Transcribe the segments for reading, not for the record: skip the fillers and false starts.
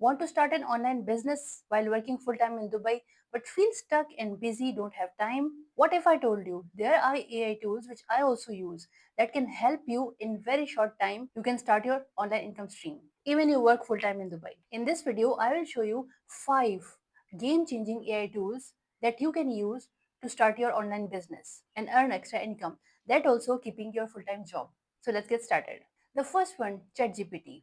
Want to start an online business while working full time in Dubai but feel stuck and busy, don't have time? What if I told you there are AI tools which I also use that can help you in very short time? You can start your online income stream even you work full time in Dubai. In this video, I will show you 5 game changing AI tools that you can use to start your online business and earn extra income, that also keeping your full time job. So let's get started. The first one, ChatGPT.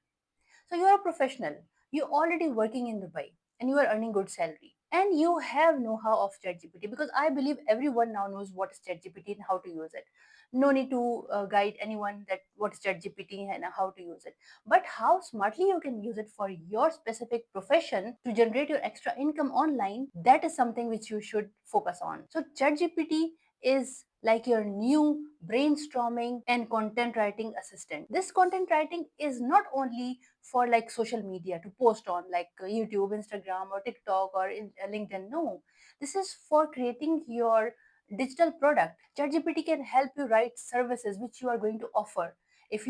So you are a professional, you're already working in Dubai and you are earning good salary. And you have know-how of ChatGPT because I believe everyone now knows what is ChatGPT and how to use it. No need to guide anyone that what is ChatGPT and how to use it. But how smartly you can use it for your specific profession to generate your extra income online, that is something which you should focus on. So ChatGPT is like your new brainstorming and content writing assistant. This content writing is not only for like social media to post on like YouTube, Instagram, or TikTok, or LinkedIn. No, this is for creating your digital product. ChatGPT can help you write services which you are going to offer. If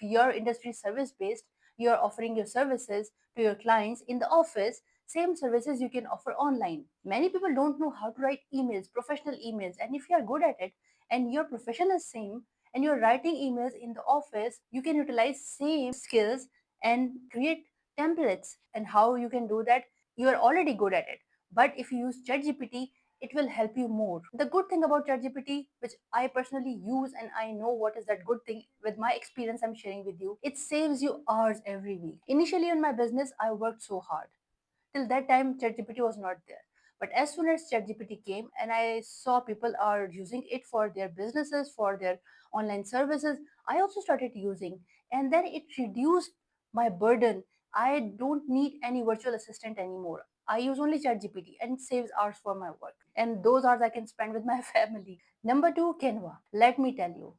your industry is service based, you are offering your services to your clients in the office. Same services you can offer online. Many people don't know how to write emails, professional emails, and if you are good at it and your profession is same and you're writing emails in the office, you can utilize same skills and create templates. And how you can do that, you are already good at it, but if you use ChatGPT, it will help you more. The good thing about ChatGPT, which I personally use and I know what is that good thing with my experience I'm sharing with you, it saves you hours every week. Initially in my business, I worked so hard. Till that time, ChatGPT was not there. But as soon as ChatGPT came and I saw people are using it for their businesses, for their online services, I also started using. And then it reduced my burden. I don't need any virtual assistant anymore. I use only ChatGPT and it saves hours for my work. And those hours I can spend with my family. Number two, Canva. Let me tell you,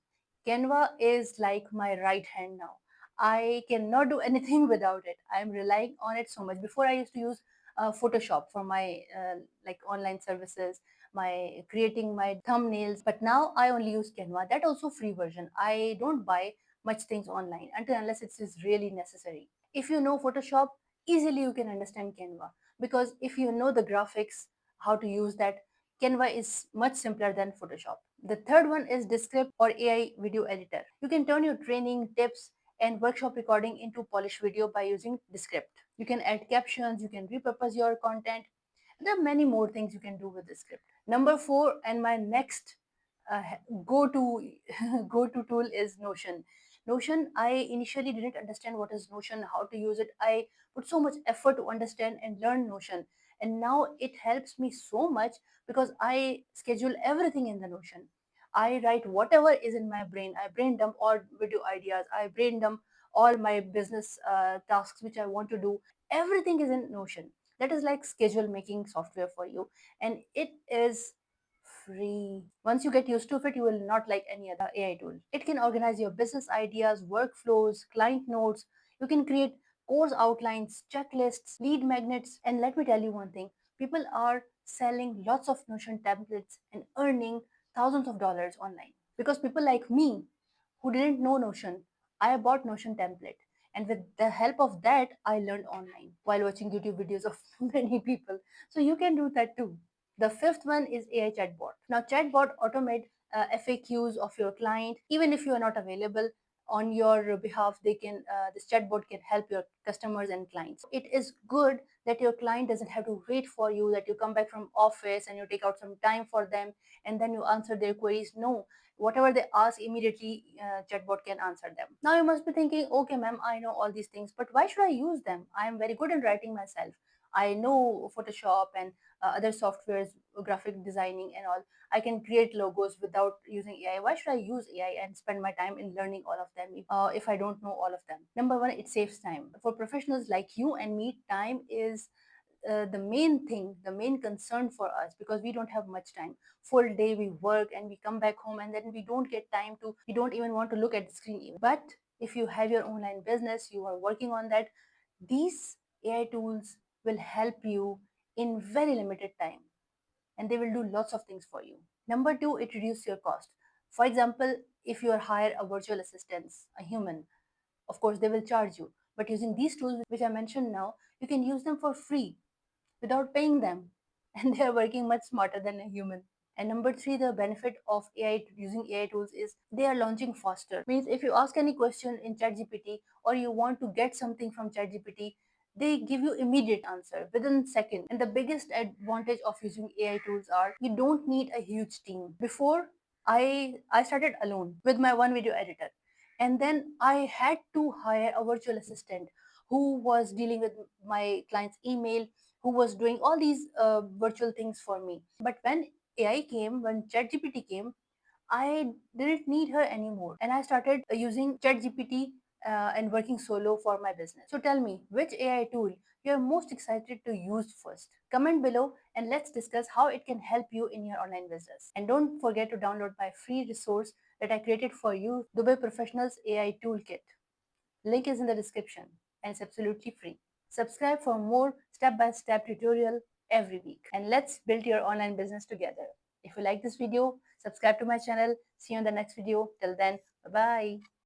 Canva is like my right hand now. I cannot do anything without it. I'm relying on it so much. Before I used to use Photoshop for my like online services, my creating my thumbnails. But now I only use Canva. That also free version. I don't buy much things online until unless it is really necessary. If you know Photoshop, easily you can understand Canva because if you know the graphics, how to use that, Canva is much simpler than Photoshop. The third one is Descript or AI video editor. You can turn your training, tips, and workshop recording into polished video by using Descript. You can add captions, you can repurpose your content. There are many more things you can do with Descript. Number four, and my next uh, go-to go-to tool is Notion. Notion, I initially didn't understand what is Notion, how to use it. I put so much effort to understand and learn Notion, and now it helps me so much because I schedule everything in the Notion. I write whatever is in my brain. I brain dump all video ideas. I brain dump all my business tasks which I want to do. Everything is in Notion. That is like schedule making software for you, and it is free. Once you get used to it, you will not like any other AI tool. It can organize your business ideas, workflows, client notes. You can create course outlines, checklists, lead magnets. And let me tell you one thing, people are selling lots of Notion templates and earning thousands of dollars online. Because people like me who didn't know Notion, I bought Notion template. And with the help of that, I learned online while watching YouTube videos of many people. So you can do that too. The fifth one is AI chatbot. Now, chatbot automate FAQs of your client. Even if you are not available on your behalf, they can this chatbot can help your customers and clients. It is good that your client doesn't have to wait for you, that you come back from office and you take out some time for them and then you answer their queries. No, whatever they ask immediately, chatbot can answer them. Now you must be thinking, okay ma'am, I know all these things, but why should I use them? I am very good in writing myself. I know Photoshop and other softwares, graphic designing and all. I can create logos without using AI. Why should I use AI and spend my time in learning all of them if I don't know all of them? Number one, it saves time. For professionals like you and me, time is the main thing, the main concern for us because we don't have much time. Full day we work and we come back home and then we don't get time to, we don't even want to look at the screen even. But if you have your online business, you are working on that, these AI tools will help you in very limited time and they will do lots of things for you. Number two, it reduces your cost. For example, if you hire a virtual assistant, a human, of course they will charge you. But using these tools, which I mentioned now, you can use them for free without paying them. And they are working much smarter than a human. And number three, the benefit of AI using AI tools is they are launching faster. Means if you ask any question in ChatGPT or you want to get something from ChatGPT, they give you immediate answer within seconds. And the biggest advantage of using AI tools are you don't need a huge team. Before I started alone with my one video editor. And then I had to hire a virtual assistant who was dealing with my client's email, who was doing all these virtual things for me. But when AI came, when ChatGPT came, I didn't need her anymore. And I started using ChatGPT and working solo for my business. So tell me, which AI tool you're most excited to use first? Comment below and let's discuss how it can help you in your online business. And don't forget to download my free resource that I created for you, Dubai Professionals AI Toolkit. Link is in the description and it's absolutely free. Subscribe for more step-by-step tutorial every week and let's build your online business together. If you like this video, subscribe to my channel. See you in the next video. Till then, bye-bye.